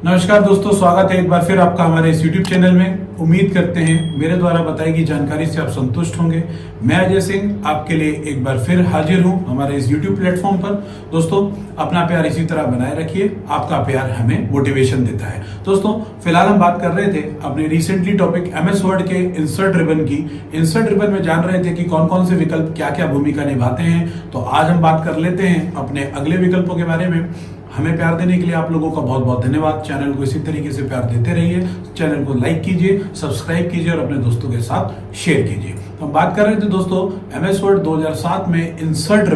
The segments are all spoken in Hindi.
नमस्कार दोस्तों, स्वागत है एक बार फिर आपका हमारे इस YouTube चैनल में। उम्मीद करते हैं मेरे द्वारा बताई गई जानकारी से आप संतुष्ट होंगे। मैं अजय सिंह आपके लिए एक बार फिर हाजिर हूं हमारे इस YouTube प्लेटफॉर्म पर। दोस्तों, अपना प्यार इसी तरह बनाए रखिए, आपका प्यार हमें मोटिवेशन देता है। दोस्तों, फिलहाल हम बात कर रहे थे अपने रिसेंटली टॉपिक MS वर्ड के इंसर्ट रिबन की। इंसर्ट रिबन में जान रहे थे कि कौन कौन से विकल्प क्या क्या भूमिका निभाते हैं। तो आज हम बात कर लेते हैं अपने अगले विकल्पों के बारे में। हमें प्यार देने के लिए आप लोगों का बहुत बहुत धन्यवाद। चैनल को इसी तरीके से प्यार देते रहिए। चैनल को लाइक कीजिए, सब्सक्राइब कीजिए और अपने दोस्तों के साथ शेयर कीजिए। तो हम बात कर रहे थे दोस्तों MS वर्ड 2007 में इंसर्ट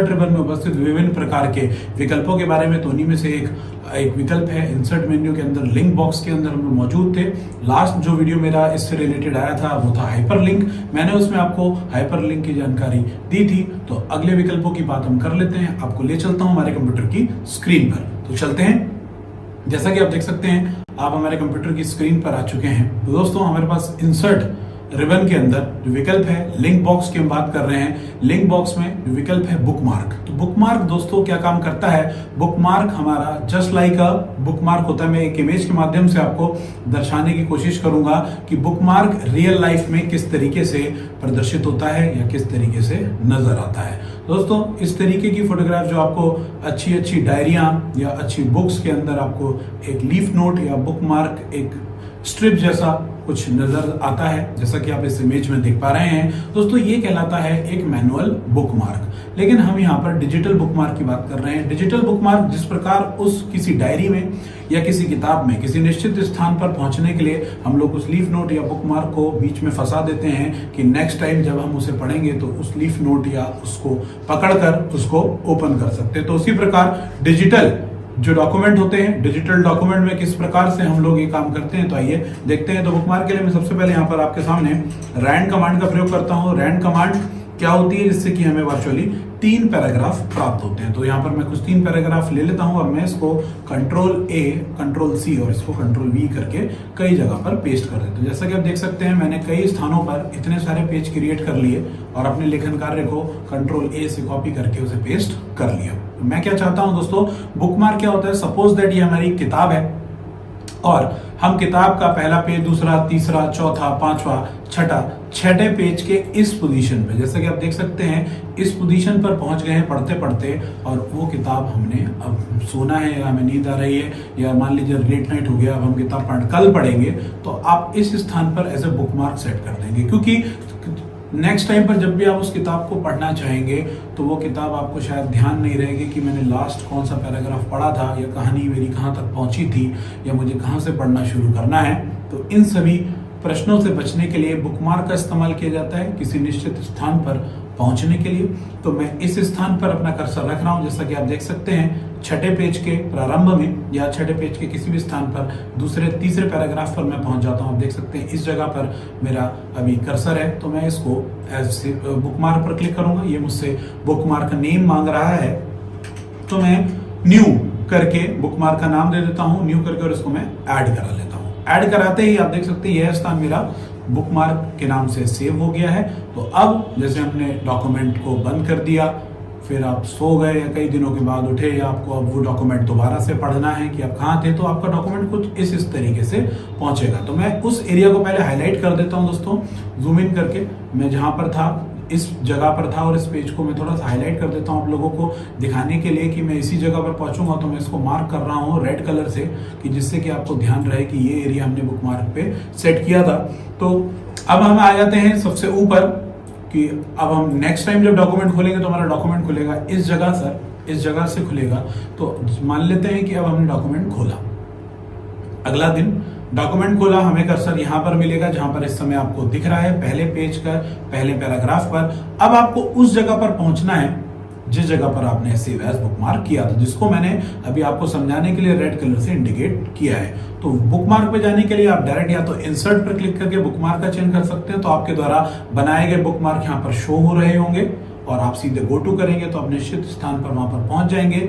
रिबन में उपस्थित विभिन्न प्रकार के विकल्पों के बारे में। तो उन्हीं में से एक विकल्प है इंसर्ट मेन्यू के अंदर लिंक बॉक्स के अंदर हम लोग मौजूद थे। लास्ट जो वीडियो मेरा इससे रिलेटेड आया था वो था हाइपर लिंक। मैंने उसमें आपको हाइपर लिंक की जानकारी दी थी। तो अगले विकल्पों की बात हम कर लेते हैं। आपको ले चलता हूं हमारे कंप्यूटर की स्क्रीन पर। तो चलते हैं। जैसा कि आप देख सकते हैं, आप हमारे कंप्यूटर की स्क्रीन पर आ चुके हैं। तो दोस्तों, हमारे पास इंसर्ट रिबन के अंदर जो विकल्प है लिंक बॉक्स की हम बात कर रहे हैं। लिंक बॉक्स में जो विकल्प है बुकमार्क। तो बुकमार्क दोस्तों क्या काम करता है? बुकमार्क हमारा जस्ट लाइक अ बुकमार्क होता है। मैं एक इमेज के माध्यम से आपको दर्शाने की कोशिश करूंगा कि बुकमार्क रियल लाइफ में किस तरीके से प्रदर्शित होता है या किस तरीके से नजर आता है। दोस्तों, इस तरीके की फोटोग्राफ जो आपको अच्छी अच्छी डायरियां या अच्छी बुक्स के अंदर आपको एक लीफ नोट या बुकमार्क, एक स्ट्रिप जैसा कुछ नजर आता है, जैसा कि आप इस इमेज में देख पा रहे हैं। दोस्तों, ये कहलाता है एक मैनुअल बुकमार्क। लेकिन हम यहाँ पर डिजिटल बुकमार्क की बात कर रहे हैं। डिजिटल बुकमार्क जिस प्रकार उस किसी डायरी में या किसी किताब में किसी निश्चित स्थान पर पहुंचने के लिए हम लोग उस लीफ नोट या बुकमार्क को बीच में फंसा देते हैं कि नेक्स्ट टाइम जब हम उसे पढ़ेंगे तो उस लीफ नोट या उसको पकड़कर उसको ओपन कर सकते हैं। तो उसी प्रकार डिजिटल जो डॉक्यूमेंट होते हैं, डिजिटल डॉक्यूमेंट में किस प्रकार से हम लोग ये काम करते हैं, तो आइए देखते हैं। तो बुकमार्क के लिए मैं सबसे पहले यहाँ पर आपके सामने रैंड कमांड का प्रयोग करता हूँ। रैंड कमांड क्या होती है? जिससे कि हमें वर्चुअली 3 पैराग्राफ प्राप्त होते हैं। तो यहाँ पर मैं कुछ 3 पैराग्राफ ले लेता हूँ और मैं इसको Ctrl+A, Ctrl+C और इसको Ctrl+V करके कई जगह पर पेस्ट कर देता हूँ। जैसा कि आप देख सकते हैं, मैंने कई स्थानों पर इतने सारे पेज क्रिएट कर लिए और अपने लेखन कार्य को Ctrl+A से कॉपी करके उसे पेस्ट कर लिया। तो मैं क्या चाहता हूँ दोस्तों, बुकमार्क क्या होता है? सपोज दैट ये हमारी किताब है और हम किताब का पहला पेज, दूसरा, तीसरा, चौथा, पांचवा, छठे पेज के इस पोजीशन पे, जैसे कि आप देख सकते हैं, इस पोजीशन पर पहुंच गए हैं पढ़ते पढ़ते। और वो किताब हमने अब सोना है या हमें नींद आ रही है या मान लीजिए लेट नाइट हो गया, अब हम किताब कल पढ़ेंगे, तो आप इस स्थान पर एज ए बुकमार्क सेट कर देंगे। क्योंकि नेक्स्ट टाइम पर जब भी आप उस किताब को पढ़ना चाहेंगे तो वो किताब आपको शायद ध्यान नहीं रहेगी कि मैंने लास्ट कौन सा पैराग्राफ पढ़ा था या कहानी मेरी कहाँ तक पहुंची थी या मुझे कहाँ से पढ़ना शुरू करना है। तो इन सभी प्रश्नों से बचने के लिए बुकमार्क का इस्तेमाल किया जाता है किसी निश्चित स्थान पर पहुंचने के लिए। तो मैं इस स्थान पर अपना कर्सर रख रहा हूं। जैसा कि आप देख सकते हैं, छठे पेज के प्रारंभ में या छठे पेज के किसी भी स्थान पर दूसरे तीसरे पैराग्राफ पर मैं पहुंच जाता हूं। आप देख सकते हैं इस जगह पर मेरा अभी कर्सर है। तो मैं इसको एज बुकमार्क पर क्लिक करूंगा। ये मुझसे बुकमार्क नेम मांग रहा है, तो मैं न्यू करके बुकमार्क का नाम दे देता हूं, न्यू करके, और इसको मैं ऐड करा लेता हूं। ऐड कराते ही आप देख सकते हैं यह स्थान मेरा बुकमार्क के नाम से सेव हो गया है। तो अब जैसे हमने डॉक्यूमेंट को बंद कर दिया, फिर आप सो गए या कई दिनों के बाद उठे या आपको अब वो डॉक्यूमेंट दोबारा से पढ़ना है कि आप कहाँ थे, तो आपका डॉक्यूमेंट कुछ इस तरीके से पहुंचेगा। तो मैं उस एरिया को पहले हाईलाइट कर देता हूं दोस्तों, जूम इन करके। मैं जहां पर था इस जगह पर था और इस पेज को मैं थोड़ा सा हाईलाइट कर देता हूं आप लोगों को दिखाने के लिए कि मैं इसी जगह पर पहुंचूंगा। तो मैं इसको मार्क कर रहा हूं रेड कलर से, कि जिससे कि आपको ध्यान रहे कि ये एरिया हमने बुकमार्क पे सेट किया था। तो अब हम आ जाते हैं सबसे ऊपर कि अब हम नेक्स्ट टाइम जब डॉक्यूमेंट खोलेंगे तो हमारा डॉक्यूमेंट खुलेगा इस जगह सर, इस जगह से खुलेगा। तो मान लेते हैं कि अब हमने डॉक्यूमेंट खोला, अगला दिन डॉक्यूमेंट खोला, हमें कर्सर यहां पर मिलेगा जहां पर इस समय आपको दिख रहा है पहले पेज का पहले पैराग्राफ पर। अब आपको उस जगह पर पहुंचना है जिस जगह पर आपने सेव एज बुकमार्क किया था, जिसको मैंने अभी आपको समझाने के लिए रेड कलर से इंडिकेट किया है। तो बुकमार्क पे जाने के लिए आप डायरेक्ट या तो इंसर्ट पर क्लिक करके बुकमार्क का चयन कर सकते हैं। तो आपके द्वारा बनाए गए बुकमार्क यहाँ पर शो हो रहे होंगे और आप सीधे गो टू करेंगे तो आप निश्चित स्थान पर वहां पर पहुंच जाएंगे।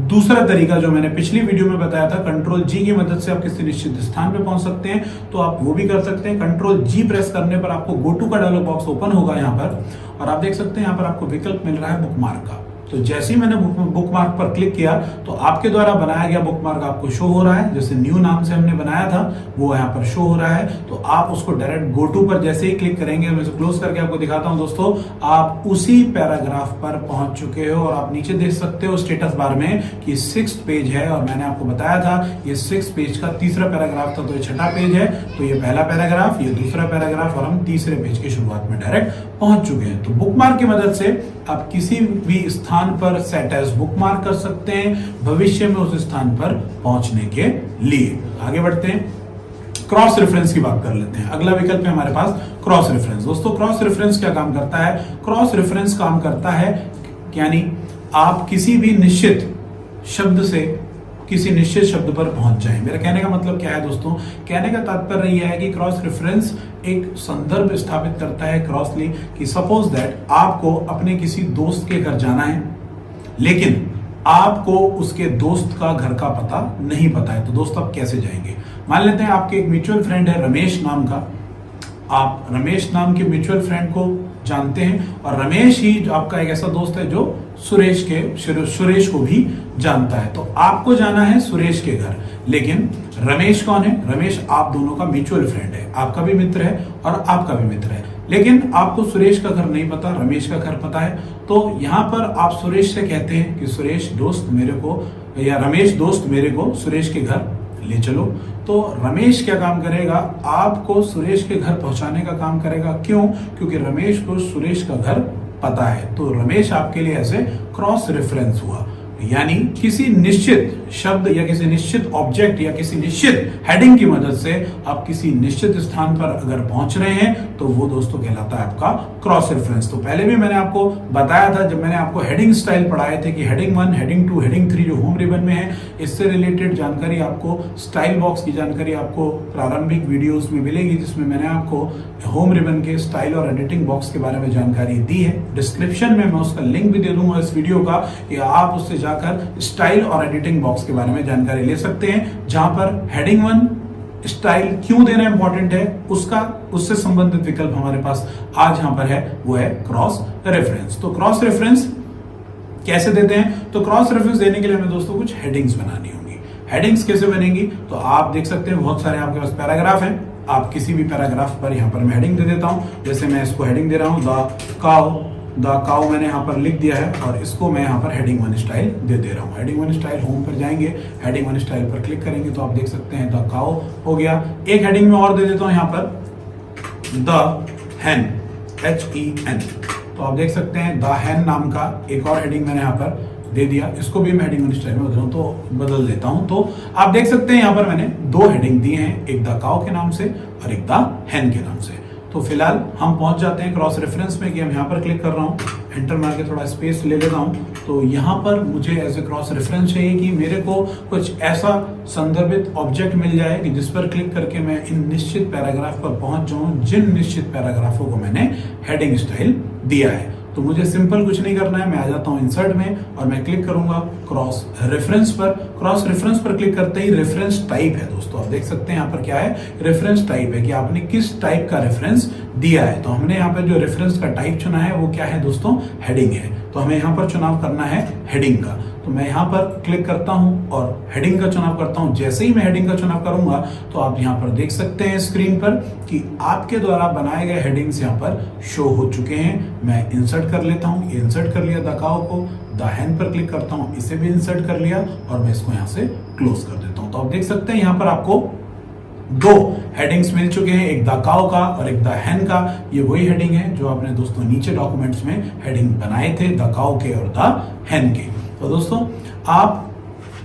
दूसरा तरीका जो मैंने पिछली वीडियो में बताया था, Ctrl+G की मदद से आप किसी निश्चित स्थान पर पहुंच सकते हैं, तो आप वो भी कर सकते हैं। Ctrl+G प्रेस करने पर आपको गो टू का डायलॉग बॉक्स ओपन होगा यहाँ पर, और आप देख सकते हैं यहाँ पर आपको विकल्प मिल रहा है बुकमार्क का। तो जैसे ही मैंने बुकमार्क पर क्लिक किया तो आपके द्वारा बनाया गया बुकमार्क आपको शो हो रहा है, जैसे न्यू नाम से हमने बनाया था वो यहाँ पर शो हो रहा है। तो आप उसको डायरेक्ट गो टू पर जैसे ही क्लिक करेंगे, मैं क्लोज करके आपको दिखाता हूं दोस्तों, आप उसी पैराग्राफ पर पहुंच चुके हो और आप नीचे देख सकते हो स्टेटस बार में कि 6th पेज है। और मैंने आपको बताया था ये 6th पेज का तीसरा पैराग्राफ था, तो ये 6ठा पेज है। तो ये पहला पैराग्राफ, ये दूसरा पैराग्राफ और हम तीसरे पेज की शुरुआत में डायरेक्ट पहुंच चुके हैं। तो बुकमार्क की मदद से आप किसी भी स्थान पर सेट एज बुकमार्क कर सकते हैं भविष्य में उस स्थान पर पहुंचने के लिए। आगे बढ़ते हैं, क्रॉस रेफरेंस की बात कर लेते हैं। अगला विकल्प है हमारे पास क्रॉस रेफरेंस। दोस्तों क्रॉस रेफरेंस क्या काम करता है? क्रॉस रेफरेंस काम करता है यानी आप किसी भी निश्चित शब्द से किसी निश्चित शब्द पर पहुंच जाए। मेरा कहने का मतलब क्या है दोस्तों? कहने का तात्पर्य यह है कि क्रॉस रेफरेंस एक संदर्भ स्थापित करता है क्रॉसली, कि सपोज दैट आपको अपने किसी दोस्त के घर जाना है लेकिन आपको उसके दोस्त का घर का पता नहीं पता है, तो दोस्त आप कैसे जाएंगे? मान लेते हैं आपके एक म्यूचुअल फ्रेंड है रमेश नाम का, आप रमेश नाम के म्यूचुअल फ्रेंड को जानते हैं और रमेश ही आपका एक ऐसा दोस्त है जो सुरेश को भी जानता है। तो आपको जाना है सुरेश के घर, लेकिन रमेश कौन है? रमेश आप दोनों का म्यूचुअल फ्रेंड है, आपका भी मित्र है और आपका भी मित्र है, लेकिन आपको सुरेश का घर नहीं पता, रमेश का घर पता है। तो यहां पर आप सुरेश से कहते हैं कि सुरेश दोस्त मेरे को, या रमेश दोस्त मेरे को सुरेश के घर ले चलो। तो रमेश क्या काम करेगा? आपको सुरेश के घर पहुंचाने का काम करेगा। क्यों? क्योंकि रमेश को सुरेश का घर पता है। तो रमेश आपके लिए ऐसे क्रॉस रेफरेंस हुआ, यानी किसी निश्चित शब्द या किसी निश्चित ऑब्जेक्ट या किसी निश्चित हेडिंग की मदद से आप किसी निश्चित स्थान पर अगर पहुंच रहे हैं तो वो दोस्तों कहलाता है आपका क्रॉस रेफरेंस। तो पहले भी मैंने आपको बताया था जब मैंने आपको हेडिंग स्टाइल पढ़ाए थे कि हेडिंग 1, हेडिंग 2, हेडिंग 3 जो होम रिबन में है, इससे रिलेटेड जानकारी आपको, स्टाइल बॉक्स की जानकारी आपको प्रारंभिक वीडियोस में मिलेगी, जिसमें मैंने आपको होम रिबन के स्टाइल और एडिटिंग बॉक्स के बारे में जानकारी दी है। डिस्क्रिप्शन में मैं उसका लिंक भी दे दूंगा इस वीडियो का, कि आप उससे जाकर स्टाइल और एडिटिंग बॉक्स के बारे में जानकारी ले सकते हैं, जहां पर हेडिंग 1 स्टाइल क्यों देना इंपॉर्टेंट है उससे संबंधित विकल्प हमारे पास आज यहां पर है, वो है क्रॉस रेफरेंस। तो क्रॉस रेफरेंस कैसे देते हैं? तो क्रॉस रेफरेंस देने के लिए हमें दोस्तों कुछ हेडिंग्स बनानी होंगी। हेडिंग्स कैसे बनेंगी? तो आप देख सकते हैं बहुत सारे आपके पास पैराग्राफ हैं, आप किसी भी पैराग्राफ पर यहां पर मैं हेडिंग दे देता हूं। जैसे मैं इसको हेडिंग दे रहा हूं द काउ मैंने यहाँ पर लिख दिया है और इसको मैं यहाँ पर हेडिंग 1 स्टाइल दे रहा हूँ। हेडिंग 1 स्टाइल होम पर जाएंगे, हेडिंग 1 स्टाइल पर क्लिक करेंगे तो आप देख सकते हैं द काउ हो गया। एक हेडिंग में और दे देता हूँ यहाँ पर द हैन, HEN। तो आप देख सकते हैं द हैन नाम का एक और हेडिंग मैंने यहाँ पर दे दिया, इसको भी मैं हेडिंग 1 स्टाइल में बदल देता हूं। तो आप देख सकते हैं यहाँ पर मैंने 2 हेडिंग दिए हैं, एक द काउ के नाम से और एक द हैन के नाम से। तो फिलहाल हम पहुंच जाते हैं क्रॉस रेफरेंस में, कि हम यहाँ पर क्लिक कर रहा हूँ, एंटर मार के थोड़ा स्पेस ले लेता हूँ। तो यहाँ पर मुझे एज ए क्रॉस रेफरेंस चाहिए कि मेरे को कुछ ऐसा संदर्भित ऑब्जेक्ट मिल जाए कि जिस पर क्लिक करके मैं इन निश्चित पैराग्राफ पर पहुंच जाऊं जिन निश्चित पैराग्राफों को मैंने हेडिंग स्टाइल दिया है। तो मुझे सिंपल कुछ नहीं करना है, मैं आ जाता हूं इंसर्ट में और मैं क्लिक करूंगा क्रॉस रेफरेंस पर। क्रॉस रेफरेंस पर क्लिक करते ही रेफरेंस टाइप है दोस्तों, आप देख सकते हैं यहाँ पर क्या है, रेफरेंस टाइप है, कि आपने किस टाइप का रेफरेंस दिया है। तो हमने यहाँ पर जो रेफरेंस का टाइप चुना है वो क्या है दोस्तों? हेडिंग है। तो हमें यहाँ पर चुनाव करना है हेडिंग का। तो मैं यहाँ पर क्लिक करता हूं और हेडिंग का चुनाव करता हूं। जैसे ही मैं हेडिंग का चुनाव करूंगा तो आप यहाँ पर देख सकते हैं स्क्रीन पर कि आपके द्वारा बनाए गए हेडिंग्स यहाँ पर शो हो चुके हैं। मैं इंसर्ट कर लेता हूं, ये इंसर्ट कर लिया द काउ को, द हैन पर क्लिक करता हूं, इसे भी इंसर्ट कर लिया और मैं इसको यहाँ से क्लोज कर देता हूं। तो आप देख सकते हैं यहाँ पर आपको 2 हेडिंग्स मिल चुके हैं, एक द काउ का और एक द हैन का। ये वही हेडिंग है जो आपने दोस्तों नीचे डॉक्यूमेंट्स में हेडिंग बनाए थे, द काउ के और द हैन के। तो दोस्तों आप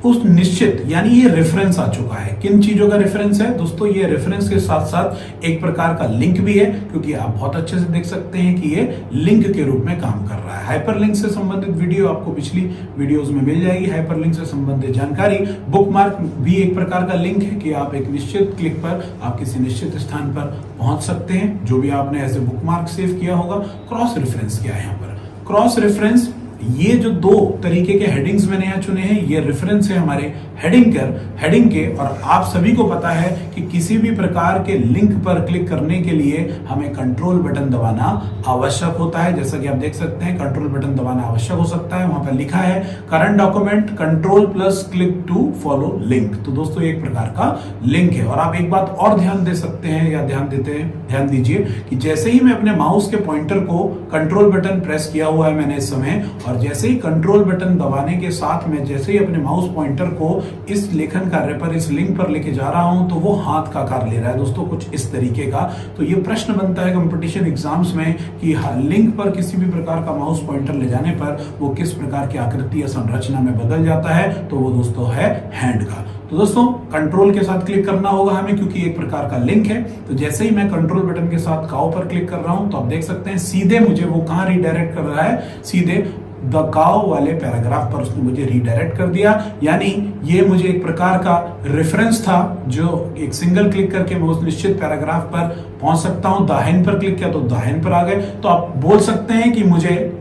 उस निश्चित, यानी ये रेफरेंस आ चुका है। किन चीजों का रेफरेंस है दोस्तों? ये रेफरेंस के साथ साथ एक प्रकार का लिंक भी है, क्योंकि आप बहुत अच्छे से देख सकते हैं कि ये लिंक के रूप में काम कर रहा है। हाइपरलिंक से संबंधित वीडियो आपको पिछली वीडियोस में मिल जाएगी। हाइपरलिंक से संबंधित जानकारी, बुकमार्क भी एक प्रकार का लिंक है कि आप एक निश्चित क्लिक पर आप किसी निश्चित स्थान पर पहुंच सकते हैं, जो भी आपने ऐसे बुकमार्क सेव किया होगा। क्रॉस रेफरेंस क्या है यहाँ पर? क्रॉस रेफरेंस ये जो दो तरीके के हेडिंग्स मैंने यहाँ चुने हैं, ये रेफरेंस है हमारे हेडिंग के। और आप सभी को पता है कि किसी भी प्रकार के लिंक पर क्लिक करने के लिए हमें कंट्रोल बटन दबाना आवश्यक होता है। जैसा कि आप देख सकते हैं, कंट्रोल बटन दबाना आवश्यक हो सकता है। वहां पर लिखा है current document control plus click to follow link. तो दोस्तों एक प्रकार का लिंक है। और आप एक बात और ध्यान दे सकते हैं या ध्यान दीजिए कि जैसे ही मैं अपने माउस के पॉइंटर को कंट्रोल बटन प्रेस किया हुआ है मैंने इस समय, और जैसे ही कंट्रोल बटन दबाने के साथ में जैसे ही अपने माउस पॉइंटर को इस लेखन कार्य पर, इस लिंक पर लेके जा रहा हूं, तो वो हाथ का आकार ले रहा है दोस्तों, कुछ इस तरीके का। तो ये प्रश्न बनता है कंपटीशन एग्जाम्स में कि लिंक पर किसी भी प्रकार का माउस पॉइंटर ले जाने पर वो किस प्रकार की आकृति या संरचना में बदल जाता है। तो वो दोस्तों है हैंड का। तो दोस्तों कंट्रोल के साथ क्लिक करना होगा हमें, क्योंकि एक प्रकार का लिंक है। तो जैसे ही मैं कंट्रोल बटन के साथ काउ पर क्लिक कर रहा हूं, तो आप देख सकते हैं सीधे मुझे वो कहां रिडायरेक्ट कर रहा है, सीधे द काउ वाले पैराग्राफ पर उसने मुझे रिडायरेक्ट कर दिया। यानी ये मुझे एक प्रकार का रेफरेंस था, जो एक सिंगल क्लिक करके मैं उस निश्चित पैराग्राफ पर पहुंच सकता हूं। दाहिने पर क्लिक किया तो दाहिने पर आ गए। तो आप बोल सकते हैं कि मुझे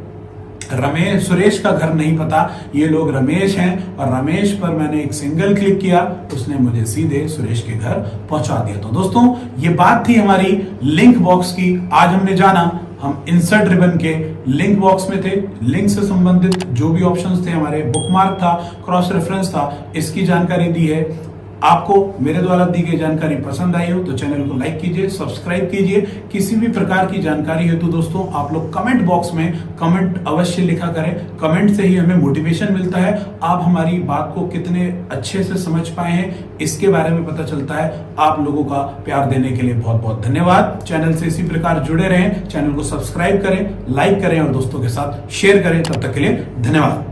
सुरेश का घर नहीं पता, ये लोग रमेश हैं, और रमेश पर मैंने एक सिंगल क्लिक किया, उसने मुझे सीधे सुरेश के घर पहुंचा दिया। तो दोस्तों ये बात थी हमारी लिंक बॉक्स की। आज हमने जाना, हम इंसर्ट रिबन के लिंक बॉक्स में थे, लिंक से संबंधित जो भी ऑप्शंस थे, हमारे बुकमार्क था, क्रॉस रेफरेंस था, इसकी जानकारी दी है। आपको मेरे द्वारा दी गई जानकारी पसंद आई हो तो चैनल को लाइक कीजिए, सब्सक्राइब कीजिए। किसी भी प्रकार की जानकारी है तो दोस्तों आप लोग कमेंट बॉक्स में कमेंट अवश्य लिखा करें। कमेंट से ही हमें मोटिवेशन मिलता है। आप हमारी बात को कितने अच्छे से समझ पाए हैं इसके बारे में पता चलता है। आप लोगों का प्यार देने के लिए बहुत बहुत धन्यवाद। चैनल से इसी प्रकार जुड़े रहें, चैनल को सब्सक्राइब करें, लाइक करें और दोस्तों के साथ शेयर करें। तब तक के लिए धन्यवाद।